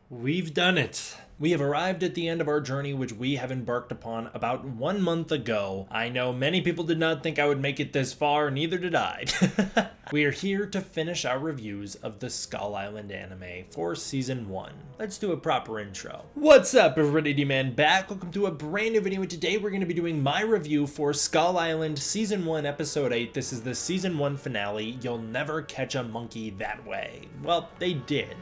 We've done it. We have arrived at the end of our journey, which we have embarked upon about 1 month ago. I know many people did not think I would make it this far, neither did I. We are here to finish our reviews of the Skull Island anime for Season 1. Let's do a proper intro. What's up, everybody? D-Man back. Welcome to a brand new video, and today we're going to be doing my review for Skull Island Season 1, Episode 8. This is the Season 1 finale. You'll never catch a monkey that way. Well, they did.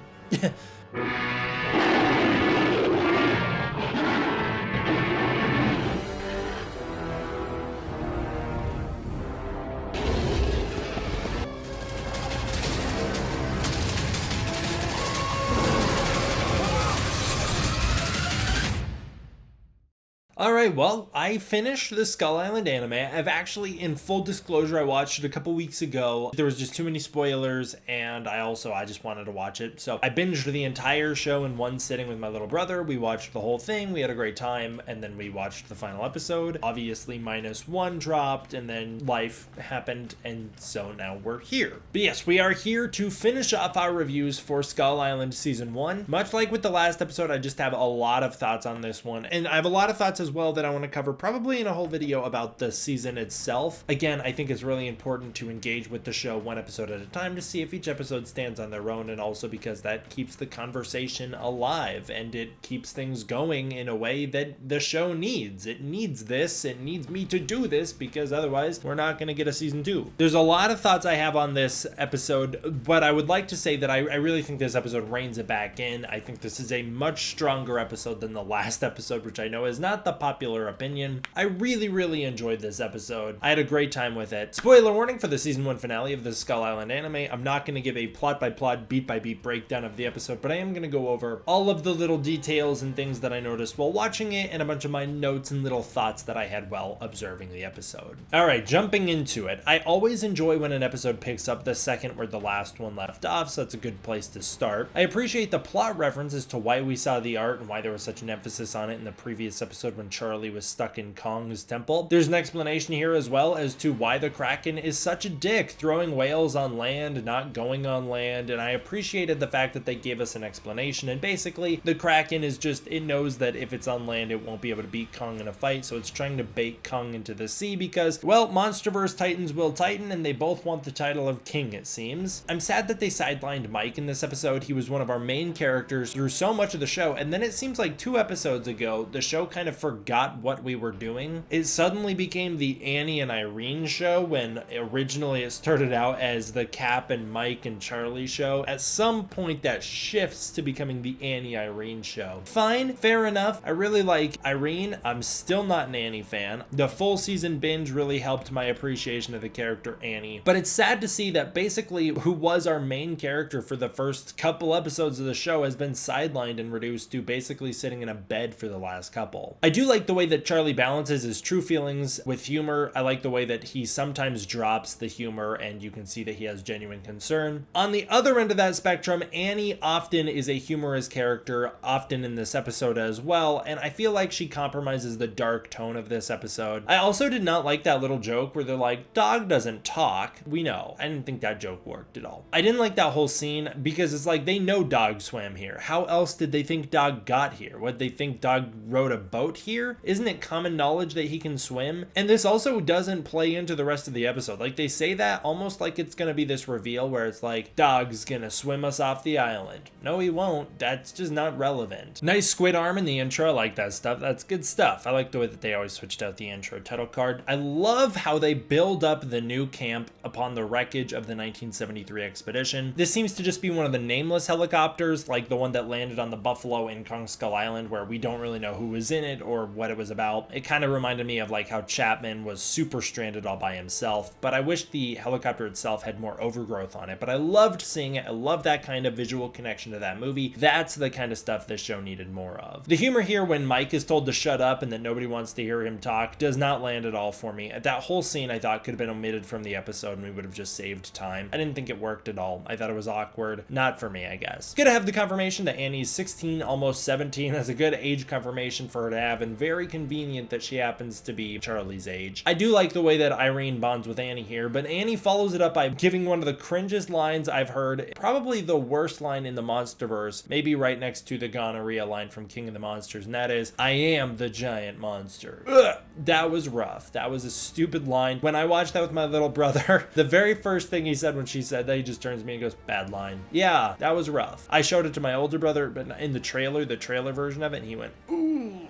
Alright, well, I finished the Skull Island anime. I've actually, in full disclosure, I watched it a couple weeks ago. There was just too many spoilers, and I just wanted to watch it. So I binged the entire show in one sitting with my little brother. We watched the whole thing, we had a great time, and then we watched the final episode. Obviously, -1 dropped, and then life happened, and so now we're here. But yes, we are here to finish off our reviews for Skull Island Season 1. Much like with the last episode, I just have a lot of thoughts on this one, and I have a lot of thoughts as well that I want to cover probably in a whole video about the season itself. Again, I think it's really important to engage with the show one episode at a time to see if each episode stands on their own, and also because that keeps the conversation alive and it keeps things going in a way that the show needs. It needs this, it needs me to do this, because otherwise we're not going to get a season 2. There's a lot of thoughts I have on this episode, but I would like to say that I really think this episode reins it back in. I think this is a much stronger episode than the last episode, which I know is not the popular opinion. I really enjoyed this episode. I had a great time with it. Spoiler warning for the Season 1 finale of the Skull Island anime. I'm not going to give a plot-by-plot, beat-by-beat breakdown of the episode, but I am going to go over all of the little details and things that I noticed while watching it, and a bunch of my notes and little thoughts that I had while observing the episode. Alright, jumping into it. I always enjoy when an episode picks up the second where the last one left off, so that's a good place to start. I appreciate the plot reference as to why we saw the art and why there was such an emphasis on it in the previous episode when Charlie was stuck in Kong's temple. There's an explanation here as well as to why the Kraken is such a dick, throwing whales on land, not going on land, and I appreciated the fact that they gave us an explanation, and basically the Kraken is just, it knows that if it's on land it won't be able to beat Kong in a fight, so it's trying to bait Kong into the sea because, well, Monsterverse Titans will titan, and they both want the title of king, it seems. I'm sad that they sidelined Mike in this episode. He was one of our main characters through so much of the show, and then it seems like 2 episodes ago the show kind of forgot what we were doing. It suddenly became the Annie and Irene show when originally it started out as the Cap and Mike and Charlie show. At some point that shifts to becoming the Annie Irene show. Fine, fair enough. I really like Irene. I'm still not an Annie fan. The full season binge really helped my appreciation of the character Annie. But it's sad to see that basically who was our main character for the first couple episodes of the show has been sidelined and reduced to basically sitting in a bed for the last couple. I do like the way that Charlie balances his true feelings with humor. I like the way that he sometimes drops the humor and you can see that he has genuine concern. On the other end of that spectrum, Annie often is a humorous character, often in this episode as well, and I feel like she compromises the dark tone of this episode. I also did not like that little joke where they're like, dog doesn't talk. We know. I didn't think that joke worked at all. I didn't like that whole scene because it's like they know dog swam here. How else did they think dog got here? Would they think dog rode a boat here? Isn't it common knowledge that he can swim? And this also doesn't play into the rest of the episode. Like, they say that almost like it's gonna be this reveal where it's like, dog's gonna swim us off the island. No, he won't. That's just not relevant. Nice squid arm in the intro. I like that stuff. That's good stuff. I like the way that they always switched out the intro title card. I love how they build up the new camp upon the wreckage of the 1973 expedition. This seems to just be one of the nameless helicopters, like the one that landed on the Buffalo in Kong Skull Island, where we don't really know who was in it or what it was about. It kind of reminded me of like how Chapman was super stranded all by himself, but I wish the helicopter itself had more overgrowth on it. But I loved seeing it. I love that kind of visual connection to that movie. That's the kind of stuff this show needed more of. The humor here when Mike is told to shut up and that nobody wants to hear him talk does not land at all for me. That whole scene I thought could have been omitted from the episode and we would have just saved time. I didn't think it worked at all. I thought it was awkward. Not for me, I guess. Good to have the confirmation that Annie's 16, almost 17. That's a good age confirmation for her to have and very convenient that she happens to be Charlie's age. I do like the way that Irene bonds with Annie here, but Annie follows it up by giving one of the cringest lines I've heard, probably the worst line in the Monsterverse, maybe right next to the gonorrhea line from King of the Monsters, and that is, "I am the giant monster." Ugh, that was rough. That was a stupid line. When I watched that with my little brother, the very first thing he said when she said that, he just turns to me and goes, "Bad line." Yeah, that was rough. I showed it to my older brother, but in the trailer version of it, and he went, "Ooh."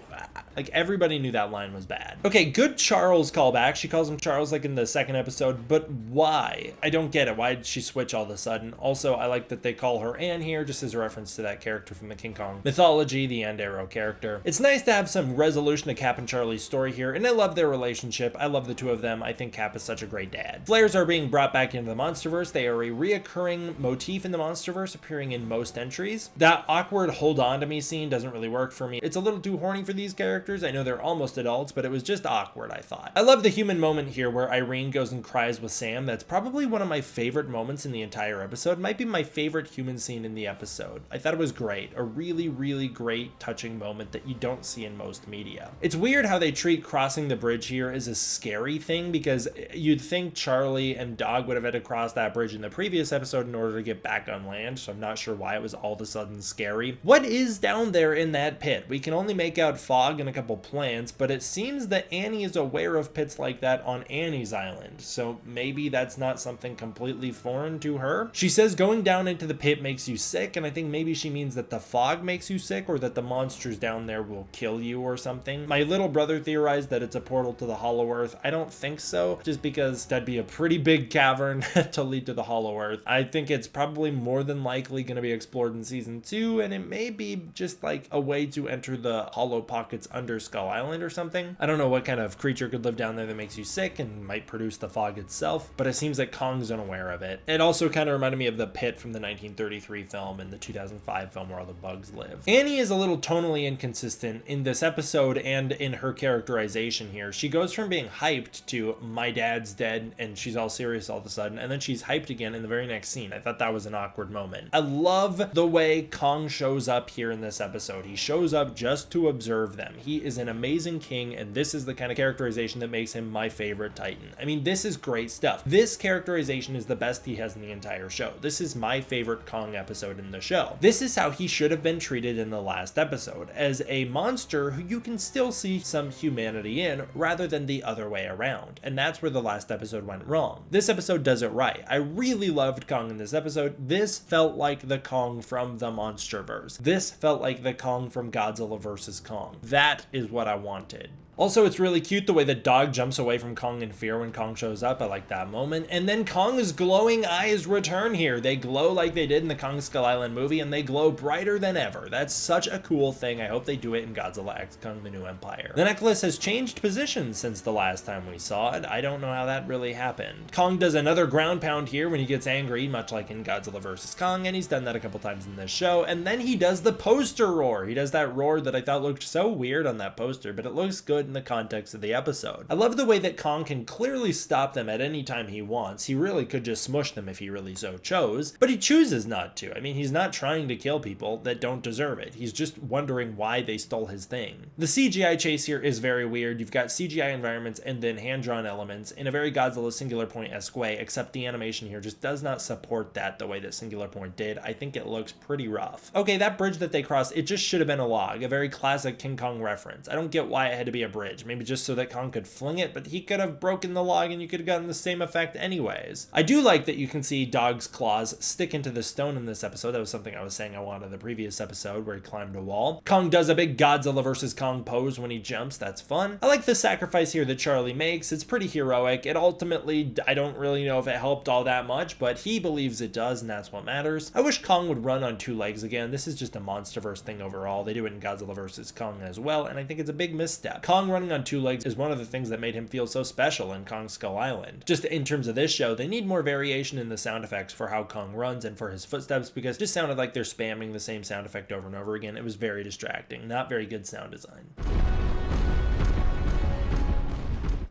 Like, everybody knew that line was bad. Okay, good Charles callback. She calls him Charles like in the second episode, but why? I don't get it. Why did she switch all of a sudden? Also, I like that they call her Anne here, just as a reference to that character from the King Kong mythology, the End Arrow character. It's nice to have some resolution to Cap and Charlie's story here, and I love their relationship. I love the two of them. I think Cap is such a great dad. Flares are being brought back into the Monsterverse. They are a reoccurring motif in the Monsterverse, appearing in most entries. That awkward hold on to me scene doesn't really work for me. It's a little too horny for these characters. I know they're almost adults, but it was just awkward, I thought. I love the human moment here where Irene goes and cries with Sam. That's probably one of my favorite moments in the entire episode. Might be my favorite human scene in the episode. I thought it was great. A really, really great, touching moment that you don't see in most media. It's weird how they treat crossing the bridge here as a scary thing, because you'd think Charlie and Dog would have had to cross that bridge in the previous episode in order to get back on land, so I'm not sure why it was all of a sudden scary. What is down there in that pit? We can only make out fog and a couple plants, but it seems that Annie is aware of pits like that on Annie's island, so maybe that's not something completely foreign to her. She says going down into the pit makes you sick, and I think maybe she means that the fog makes you sick, or that the monsters down there will kill you or something. My little brother theorized that it's a portal to the Hollow Earth. I don't think so, just because that'd be a pretty big cavern to lead to the Hollow Earth. I think it's probably more than likely going to be explored in season 2, and it may be just like a way to enter the hollow pockets under Skull Island or something. I don't know what kind of creature could live down there that makes you sick and might produce the fog itself, but it seems that Kong's unaware of it. It also kind of reminded me of the pit from the 1933 film and the 2005 film where all the bugs live. Annie is a little tonally inconsistent in this episode and in her characterization here. She goes from being hyped to "my dad's dead" and she's all serious all of a sudden, and then she's hyped again in the very next scene. I thought that was an awkward moment. I love the way Kong shows up here in this episode. He shows up just to observe them. He is an amazing king, and this is the kind of characterization that makes him my favorite Titan. I mean, this is great stuff. This characterization is the best he has in the entire show. This is my favorite Kong episode in the show. This is how he should have been treated in the last episode, as a monster who you can still see some humanity in, rather than the other way around. And that's where the last episode went wrong. This episode does it right. I really loved Kong in this episode. This felt like the Kong from the Monsterverse. This felt like the Kong from Godzilla vs. Kong. That is what I wanted. Also, it's really cute the way that Dog jumps away from Kong in fear when Kong shows up. I like that moment. And then Kong's glowing eyes return here. They glow like they did in the Kong Skull Island movie, and they glow brighter than ever. That's such a cool thing. I hope they do it in Godzilla x Kong: The New Empire. The necklace has changed positions since the last time we saw it. I don't know how that really happened. Kong does another ground pound here when he gets angry, much like in Godzilla vs. Kong, and he's done that a couple times in this show. And then he does the poster roar. He does that roar that I thought looked so weird on that poster, but it looks good in the context of the episode. I love the way that Kong can clearly stop them at any time he wants. He really could just smush them if he really so chose, but he chooses not to. I mean, he's not trying to kill people that don't deserve it. He's just wondering why they stole his thing. The CGI chase here is very weird. You've got CGI environments and then hand-drawn elements in a very Godzilla Singular Point-esque way, except the animation here just does not support that the way that Singular Point did. I think it looks pretty rough. Okay, that bridge that they crossed, it just should have been a log, a very classic King Kong reference. I don't get why it had to be a bridge. Maybe just so that Kong could fling it, but he could have broken the log and you could have gotten the same effect anyways. I do like that you can see Dog's claws stick into the stone in this episode. That was something I was saying I wanted in the previous episode where he climbed a wall. Kong does a big Godzilla vs. Kong pose when he jumps. That's fun. I like the sacrifice here that Charlie makes. It's pretty heroic. It ultimately, I don't really know if it helped all that much, but he believes it does, and that's what matters. I wish Kong would run on 2 legs again. This is just a Monsterverse thing overall. They do it in Godzilla vs. Kong as well, and I think it's a big misstep. Kong running on 2 legs is one of the things that made him feel so special in Kong Skull Island. Just in terms of this show, they need more variation in the sound effects for how Kong runs and for his footsteps, because it just sounded like they're spamming the same sound effect over and over again. It was very distracting. Not very good sound design.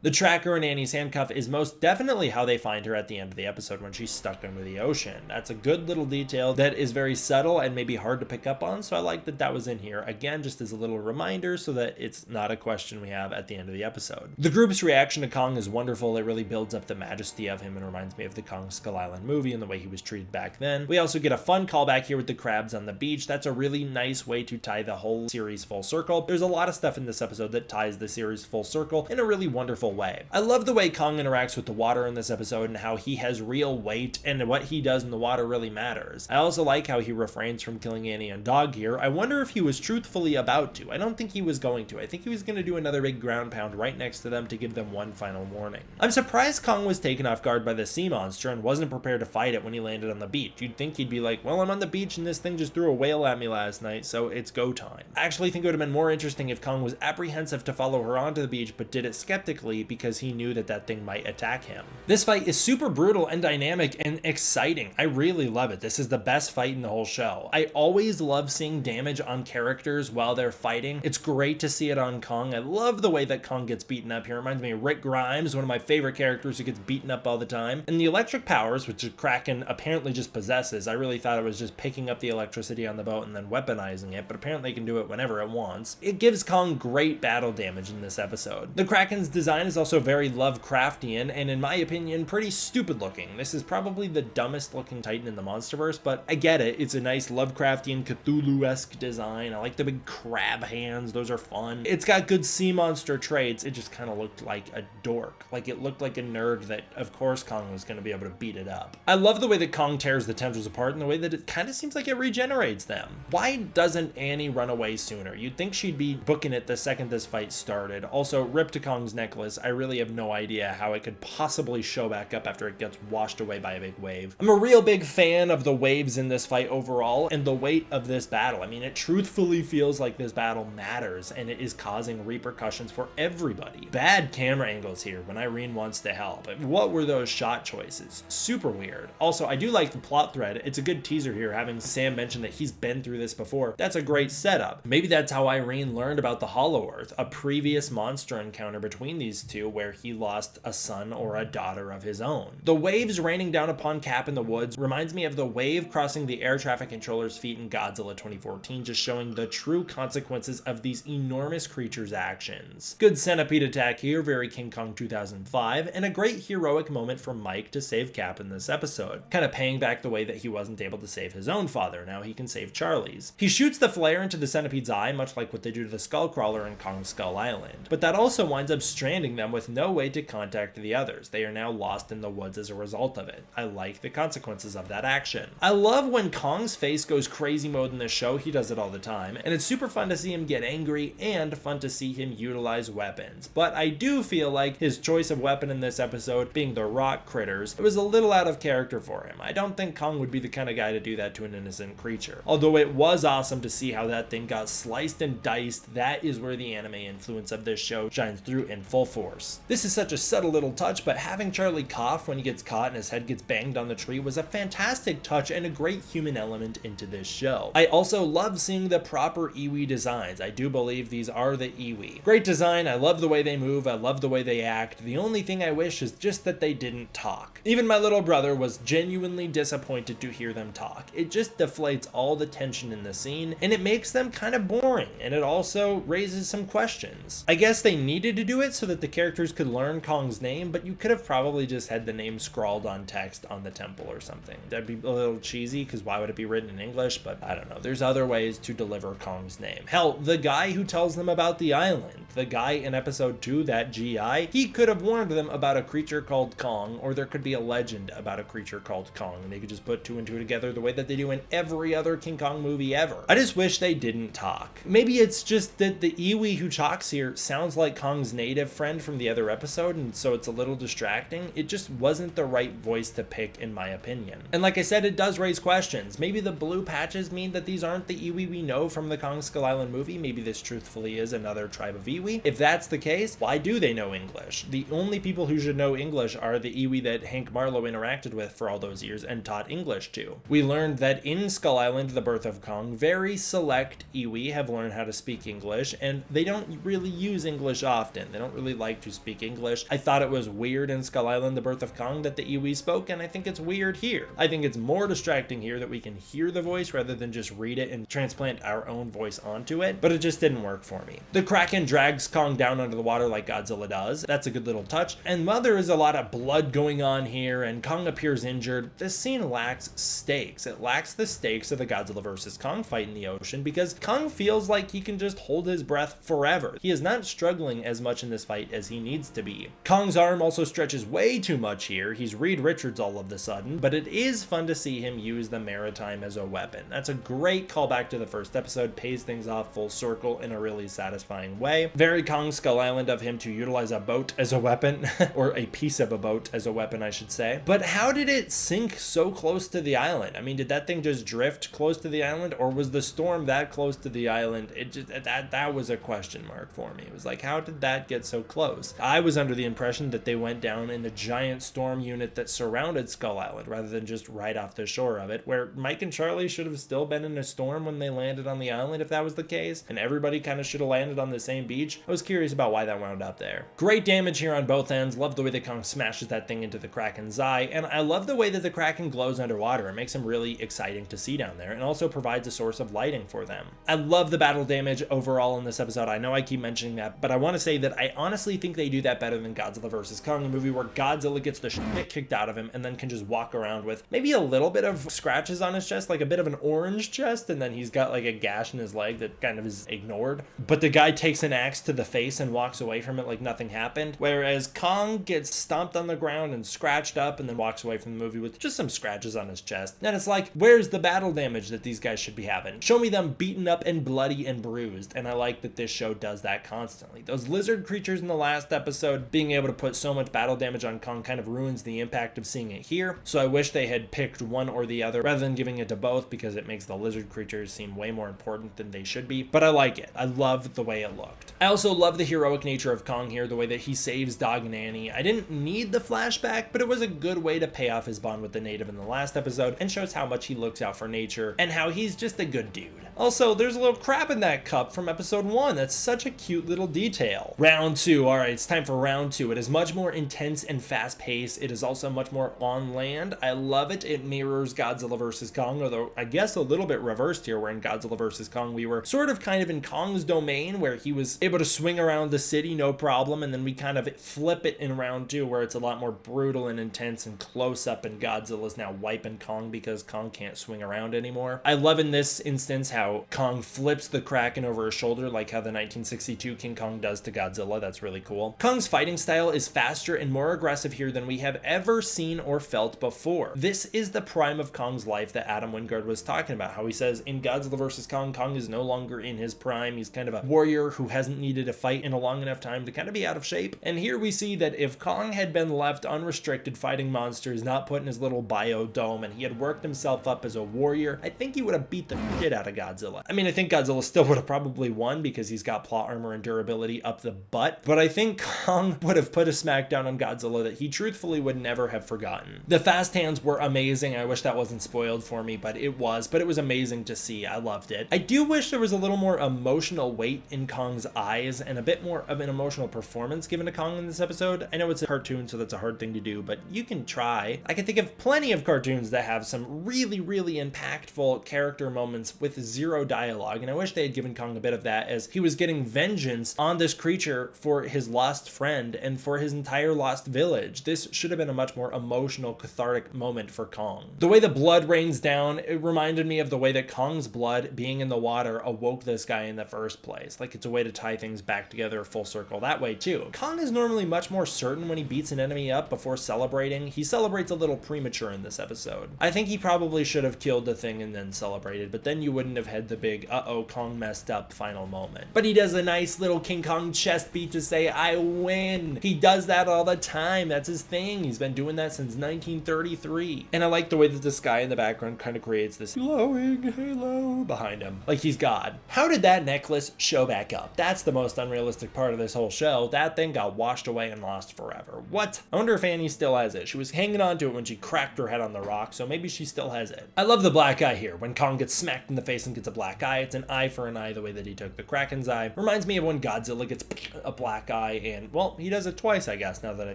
The tracker in Annie's handcuff is most definitely how they find her at the end of the episode when she's stuck under the ocean. That's a good little detail that is very subtle and maybe hard to pick up on, so I like that that was in here. Again, just as a little reminder so that it's not a question we have at the end of the episode. The group's reaction to Kong is wonderful. It really builds up the majesty of him and reminds me of the Kong Skull Island movie and the way he was treated back then. We also get a fun callback here with the crabs on the beach. That's a really nice way to tie the whole series full circle. There's a lot of stuff in this episode that ties the series full circle in a really wonderful way. I love the way Kong interacts with the water in this episode and how he has real weight and what he does in the water really matters. I also like how he refrains from killing Annie and Dog here. I wonder if he was truthfully about to. I don't think he was going to. I think he was going to do another big ground pound right next to them to give them one final warning. I'm surprised Kong was taken off guard by the sea monster and wasn't prepared to fight it when he landed on the beach. You'd think he'd be like, well, I'm on the beach and this thing just threw a whale at me last night, so it's go time. I actually think it would have been more interesting if Kong was apprehensive to follow her onto the beach but did it skeptically because he knew that that thing might attack him. This fight is super brutal and dynamic and exciting. I really love it. This is the best fight in the whole show. I always love seeing damage on characters while they're fighting. It's great to see it on Kong. I love the way that Kong gets beaten up here. It reminds me of Rick Grimes, one of my favorite characters who gets beaten up all the time. And the electric powers, which the Kraken apparently just possesses, I really thought it was just picking up the electricity on the boat and then weaponizing it, but apparently it can do it whenever it wants. It gives Kong great battle damage in this episode. The Kraken's design is also very Lovecraftian and in my opinion pretty stupid looking. This is probably the dumbest looking Titan in the Monsterverse, but I get it. It's a nice Lovecraftian Cthulhu-esque design. I like the big crab hands. Those are fun. It's got good sea monster traits. It just kind of looked like a dork. Like it looked like a nerd that of course Kong was going to be able to beat it up. I love the way that Kong tears the tendrils apart and the way that it kind of seems like it regenerates them. Why doesn't Annie run away sooner? You'd think she'd be booking it the second this fight started. Also, rip to Kong's necklace. I really have no idea how it could possibly show back up after it gets washed away by a big wave. I'm a real big fan of the waves in this fight overall and the weight of this battle. I mean, it truthfully feels like this battle matters and it is causing repercussions for everybody. Bad camera angles here when Irene wants to help. What were those shot choices? Super weird. Also, I do like the plot thread. It's a good teaser here, having Sam mention that he's been through this before. That's a great setup. Maybe that's how Irene learned about the Hollow Earth, a previous monster encounter between these two where he lost a son or a daughter of his own. The waves raining down upon Cap in the woods reminds me of the wave crossing the air traffic controller's feet in Godzilla 2014, just showing the true consequences of these enormous creatures' actions. Good centipede attack here, very King Kong 2005, and a great heroic moment for Mike to save Cap in this episode, kind of paying back the way that he wasn't able to save his own father. Now he can save Charlie's. He shoots the flare into the centipede's eye, much like what they do to the Skullcrawler in Kong Skull Island, but that also winds up stranding them with no way to contact the others. They are now lost in the woods as a result of it. I like the consequences of that action. I love when Kong's face goes crazy mode in this show. He does it all the time, and it's super fun to see him get angry and fun to see him utilize weapons. But I do feel like his choice of weapon in this episode being the rock critters, it was a little out of character for him. I don't think Kong would be the kind of guy to do that to an innocent creature. Although it was awesome to see how that thing got sliced and diced, that is where the anime influence of this show shines through in full force. This is such a subtle little touch, but having Charlie cough when he gets caught and his head gets banged on the tree was a fantastic touch and a great human element into this show. I also love seeing the proper iwi designs. I do believe these are the iwi. Great design. I love the way they move. I love the way they act. The only thing I wish is just that they didn't talk. Even my little brother was genuinely disappointed to hear them talk. It just deflates all the tension in the scene and it makes them kind of boring, and it also raises some questions. I guess they needed to do it so that the characters could learn Kong's name, but you could have probably just had the name scrawled on text on the temple or something. That'd be a little cheesy because why would it be written in English? But I don't know. There's other ways to deliver Kong's name. Hell, the guy who tells them about the island, the guy in episode 2, that GI, he could have warned them about a creature called Kong, or there could be a legend about a creature called Kong, and they could just put two and two together the way that they do in every other King Kong movie ever. I just wish they didn't talk. Maybe it's just that the iwi who talks here sounds like Kong's native friend from the other episode, and so it's a little distracting. It just wasn't the right voice to pick, in my opinion. And like I said, it does raise questions. Maybe the blue patches mean that these aren't the iwi we know from the Kong Skull Island movie. Maybe this truthfully is another tribe of iwi. If that's the case, why do they know English? The only people who should know English are the iwi that Hank Marlowe interacted with for all those years and taught English to. We learned that in Skull Island, the birth of Kong, very select iwi have learned how to speak English, and they don't really use English often. They don't really like like to speak English. I thought it was weird in Skull Island, The Birth of Kong, that the Iwi spoke, and I think it's weird here. I think it's more distracting here that we can hear the voice rather than just read it and transplant our own voice onto it, but it just didn't work for me. The Kraken drags Kong down under the water like Godzilla does. That's a good little touch. And while there is a lot of blood going on here and Kong appears injured, this scene lacks stakes. It lacks the stakes of the Godzilla vs. Kong fight in the ocean because Kong feels like he can just hold his breath forever. He is not struggling as much in this fight as he needs to be. Kong's arm also stretches way too much here. He's Reed Richards all of a sudden, but it is fun to see him use the maritime as a weapon. That's a great callback to the first episode, pays things off full circle in a really satisfying way. Very Kong Skull Island of him to utilize a boat as a weapon, or a piece of a boat as a weapon, I should say. But how did it sink so close to the island? I mean, did that thing just drift close to the island, or was the storm that close to the island? It just, that was a question mark for me. It was like, how did that get so close? I was under the impression that they went down in the giant storm unit that surrounded Skull Island rather than just right off the shore of it, where Mike and Charlie should have still been in a storm when they landed on the island if that was the case, and everybody kind of should have landed on the same beach. I was curious about why that wound up there. Great damage here on both ends. Love the way that Kong smashes that thing into the Kraken's eye, and I love the way that the Kraken glows underwater. It makes him really exciting to see down there, and also provides a source of lighting for them. I love the battle damage overall in this episode. I know I keep mentioning that, but I want to say that I honestly think they do that better than Godzilla vs. Kong, a movie where Godzilla gets the shit kicked out of him and then can just walk around with maybe a little bit of scratches on his chest, like a bit of an orange chest, and then he's got like a gash in his leg that kind of is ignored. But the guy takes an axe to the face and walks away from it like nothing happened, whereas Kong gets stomped on the ground and scratched up and then walks away from the movie with just some scratches on his chest. And it's like, where's the battle damage that these guys should be having? Show me them beaten up and bloody and bruised, and I like that this show does that constantly. Those lizard creatures in the last episode, being able to put so much battle damage on Kong kind of ruins the impact of seeing it here, so I wish they had picked one or the other rather than giving it to both, because it makes the lizard creatures seem way more important than they should be, but I like it. I love the way it looked. I also love the heroic nature of Kong here, the way that he saves Dog and Annie. I didn't need the flashback, but it was a good way to pay off his bond with the native in the last episode, and shows how much he looks out for nature, and how he's just a good dude. Also, there's a little crab in that cup from episode 1. That's such a cute little detail. Round 2. Alright, it's time for round 2. It is much more intense and fast-paced. It is also much more on land. I love it. It mirrors Godzilla vs. Kong, although I guess a little bit reversed here, where in Godzilla vs. Kong we were sort of kind of in Kong's domain, where he was able to swing around the city no problem, and then we kind of flip it in round 2, where it's a lot more brutal and intense and close up, and Godzilla's now wiping Kong because Kong can't swing around anymore. I love in this instance how Kong flips the Kraken over his shoulder like how the 1962 King Kong does to Godzilla. That's really cool. Kong's fighting style is faster and more aggressive here than we have ever seen or felt before. This is the prime of Kong's life that Adam Wingard was talking about, how he says in Godzilla vs. Kong, Kong is no longer in his prime. He's kind of a warrior who hasn't needed a fight in a long enough time to kind of be out of shape. And here we see that if Kong had been left unrestricted fighting monsters, not put in his little biodome, and he had worked himself up as a warrior, I think he would have beat the shit out of Godzilla. I mean, I think Godzilla still would have probably won because he's got plot armor and durability up the butt, but I think Kong would have put a smackdown on Godzilla that he truthfully would never have forgotten. The fast hands were amazing. I wish that wasn't spoiled for me, but it was amazing to see. I loved it. I do wish there was a little more emotional weight in Kong's eyes and a bit more of an emotional performance given to Kong in this episode. I know it's a cartoon, so that's a hard thing to do, but you can try. I can think of plenty of cartoons that have some really, really impactful character moments with zero dialogue, and I wish they had given Kong a bit of that, as he was getting vengeance on this creature for his lost friend and for his entire lost village. This should have been a much more emotional, cathartic moment for Kong. The way the blood rains down, it reminded me of the way that Kong's blood being in the water awoke this guy in the first place. Like, it's a way to tie things back together full circle that way too. Kong is normally much more certain when he beats an enemy up before celebrating. He celebrates a little premature in this episode. I think he probably should have killed the thing and then celebrated, but then you wouldn't have had the big uh-oh, Kong messed up final moment. But he does a nice little King Kong chest beat to say, I win. He does that all the time. That's his thing. He's been doing that since 1933. And I like the way that the sky in the background kind of creates this glowing halo behind him, like he's God. How did that necklace show back up? That's the most unrealistic part of this whole show. That thing got washed away and lost forever. What? I wonder if Annie still has it. She was hanging on to it when she cracked her head on the rock, so maybe she still has it. I love the black eye here. When Kong gets smacked in the face and gets a black eye, it's an eye for an eye the way that he took the Kraken's eye. Reminds me of when Godzilla gets a black eye guy, and, well, he does it twice, I guess, now that I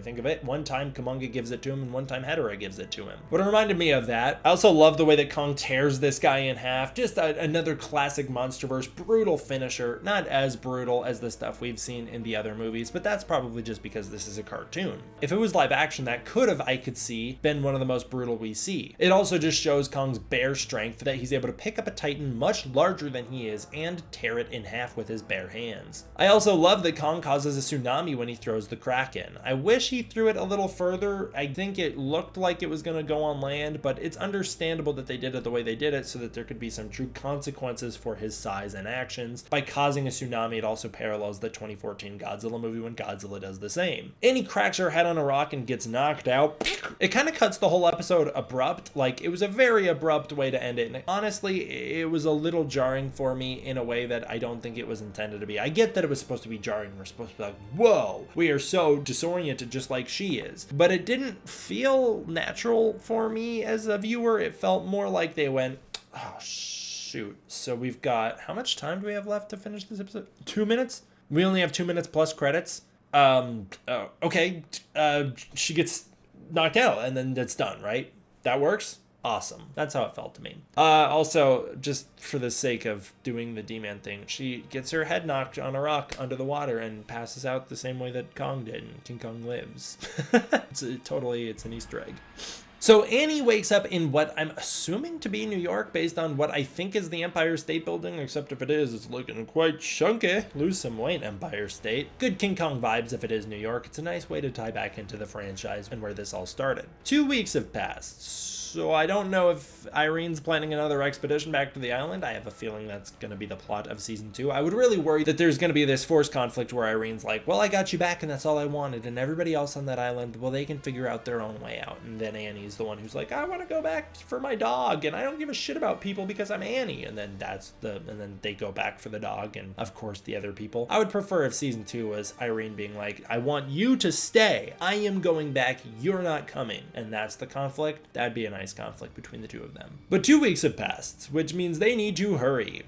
think of it. One time Kumonga gives it to him, and one time Hedorah gives it to him. But it reminded me of that. I also love the way that Kong tears this guy in half. Just another classic MonsterVerse brutal finisher. Not as brutal as the stuff we've seen in the other movies, but that's probably just because this is a cartoon. If it was live action, that could have, I could see, been one of the most brutal we see. It also just shows Kong's bare strength, that he's able to pick up a Titan much larger than he is and tear it in half with his bare hands. I also love that Kong causes a tsunami when he throws the Kraken. I wish he threw it a little further. I think it looked like it was going to go on land, but it's understandable that they did it the way they did it so that there could be some true consequences for his size and actions. By causing a tsunami, it also parallels the 2014 Godzilla movie when Godzilla does the same. And he cracks her head on a rock and gets knocked out. It kind of cuts the whole episode abrupt. Like, it was a very abrupt way to end it. And honestly, it was a little jarring for me in a way that I don't think it was intended to be. I get that it was supposed to be jarring. We're supposed to be like, whoa, we are so disoriented just like she is. But it didn't feel natural for me as a viewer. It felt more like they went, oh, shoot. So we've got, how much time do we have left to finish this episode? 2 minutes? We only have 2 minutes plus credits. Okay. She gets knocked out and then it's done, right? That works? Awesome. That's how it felt to me. Also, just for the sake of doing the D-Man thing, she gets her head knocked on a rock under the water and passes out the same way that Kong did in King Kong Lives. It's an Easter egg. So Annie wakes up in what I'm assuming to be New York based on what I think is the Empire State Building, except if it is, it's looking quite chunky. Lose some weight, Empire State. Good King Kong vibes if it is New York. It's a nice way to tie back into the franchise and where this all started. 2 weeks have passed. So I don't know if Irene's planning another expedition back to the island. I have a feeling that's going to be the plot of season 2. I would really worry that there's going to be this forced conflict where Irene's like, well, I got you back and that's all I wanted. And everybody else on that island, well, they can figure out their own way out. And then Annie's the one who's like, I want to go back for my dog and I don't give a shit about people because I'm Annie. And then and then they go back for the dog and of course the other people. I would prefer if season 2 was Irene being like, I want you to stay. I am going back. You're not coming. And that's the conflict. That'd be a nice conflict between the two of them. But 2 weeks have passed, which means they need to hurry.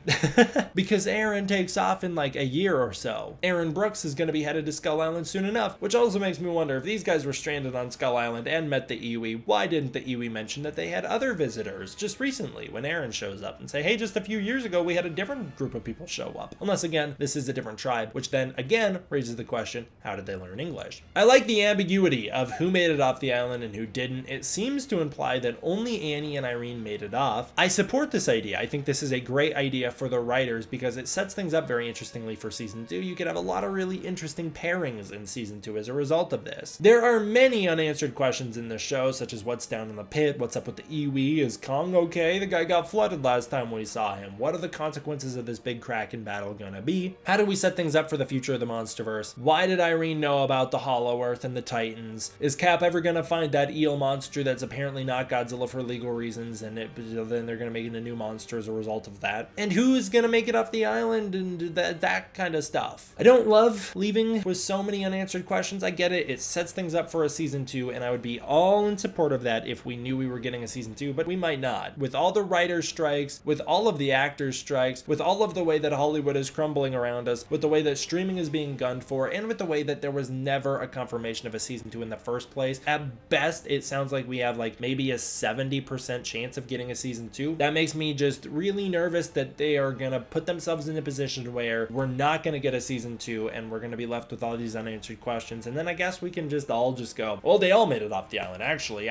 Because Aaron takes off in like a year or so. Aaron Brooks is going to be headed to Skull Island soon enough, which also makes me wonder if these guys were stranded on Skull Island and met the Iwi, why didn't the Iwi mention that they had other visitors just recently when Aaron shows up and say, hey, just a few years ago we had a different group of people show up. Unless again, this is a different tribe, which then again raises the question, how did they learn English? I like the ambiguity of who made it off the island and who didn't. It seems to imply that only Annie and Irene made it off. I support this idea. I think this is a great idea for the writers because it sets things up very interestingly for season 2. You could have a lot of really interesting pairings in season 2 as a result of this. There are many unanswered questions in the show, such as what's down in the pit, what's up with the Iwi, is Kong okay? The guy got flooded last time we saw him. What are the consequences of this big Kraken battle gonna be? How do we set things up for the future of the MonsterVerse? Why did Irene know about the Hollow Earth and the Titans? Is Cap ever gonna find that eel monster that's apparently not Godzilla for legal reasons, and then they're gonna make it a new monster as a result of that? And who's gonna make it off the island and that kind of stuff? I don't love leaving with so many unanswered questions. I get it. It sets things up for a season 2, and I would be all in support of that if we knew we were getting a season 2, but we might not. With all the writers' strikes, with all of the actors' strikes, with all of the way that Hollywood is crumbling around us, with the way that streaming is being gunned for, and with the way that there was never a confirmation of a season 2 in the first place, at best, it sounds like we have like maybe a 70% chance of getting a season 2. That makes me just really nervous that they are gonna put themselves in a position where we're not gonna get a season 2 and we're gonna be left with all these unanswered questions. And then I guess we can just all go, well, they all made it off the island. Actually,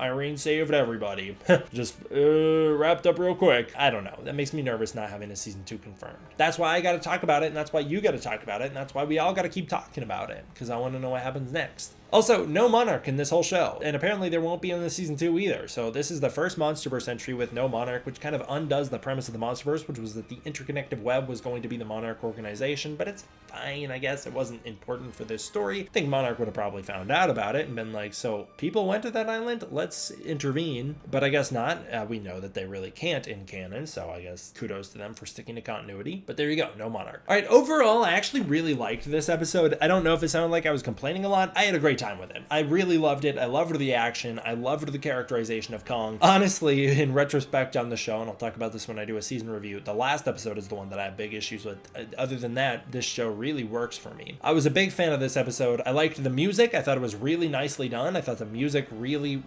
Irene saved everybody. Just wrapped up real quick. I don't know. That makes me nervous not having a season 2 confirmed. That's why I gotta talk about it, and that's why you gotta talk about it, and that's why we all gotta keep talking about it, because I want to know what happens next. Also, no Monarch in this whole show, and apparently there won't be in the season 2 either. So this is the first MonsterVerse entry with no Monarch, which kind of undoes the premise of the MonsterVerse, which was that the interconnected web was going to be the Monarch organization, but it's fine, I guess. It wasn't important for this story. I think Monarch would have probably found out about it and been like, so people went to that island? Let's intervene. But I guess not. We know that they really can't in canon, so I guess kudos to them for sticking to continuity. But there you go, no Monarch. All right, overall, I actually really liked this episode. I don't know if it sounded like I was complaining a lot. I had a great time with it. I really loved it. I loved the action. I loved the characterization of Kong. Honestly, in retrospect on the show, and I'll talk about this when I do a season review, the last episode is the one that I have big issues with. Other than that, this show really works for me. I was a big fan of this episode. I liked the music. I thought it was really nicely done. I thought the music really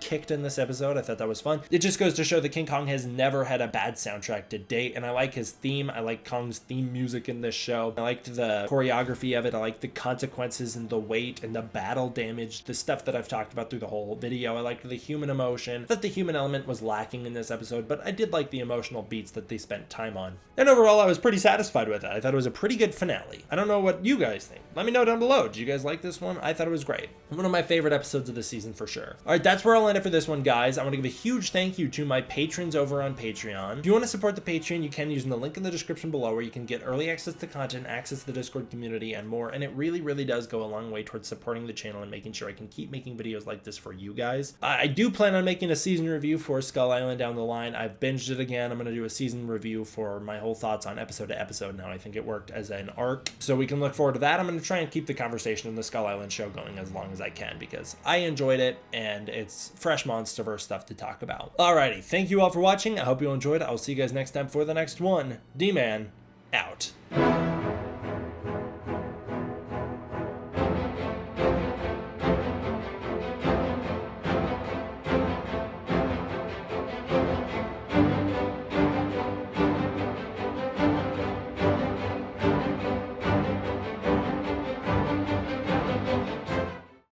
kicked in this episode. I thought that was fun. It just goes to show that King Kong has never had a bad soundtrack to date, and I like his theme. I like Kong's theme music in this show. I liked the choreography of it. I liked the consequences and the weight and the battle damage, the stuff that I've talked about through the whole video. I liked the human emotion. I thought the human element was lacking in this episode, but I did like the emotional beats that they spent time on. And overall, I was pretty satisfied with it. I thought it was a pretty good finale. I don't know what you guys think. Let me know down below. Did you guys like this one? I thought it was great. One of my favorite episodes of the season for sure. All right, that's where I'll end it for this one, guys. I want to give a huge thank you to my patrons over on Patreon. If you want to support the Patreon, you can using the link in the description below, where you can get early access to content, access to the Discord community, and more. And it really does go a long way towards supporting the channel and making sure I can keep making videos like this for you guys. I do plan on making a season review for Skull Island down the line. I've binged it again. I'm going to do a season review for my whole thoughts on episode to episode now. I think it worked as an arc, so we can look forward to that. I'm going to try and keep the conversation in the Skull Island show going as long as I can, because I enjoyed it and it's fresh Monsterverse stuff to talk about. Alrighty, thank you all for watching. I hope you enjoyed. I'll see you guys next time for the next one. D-Man, out.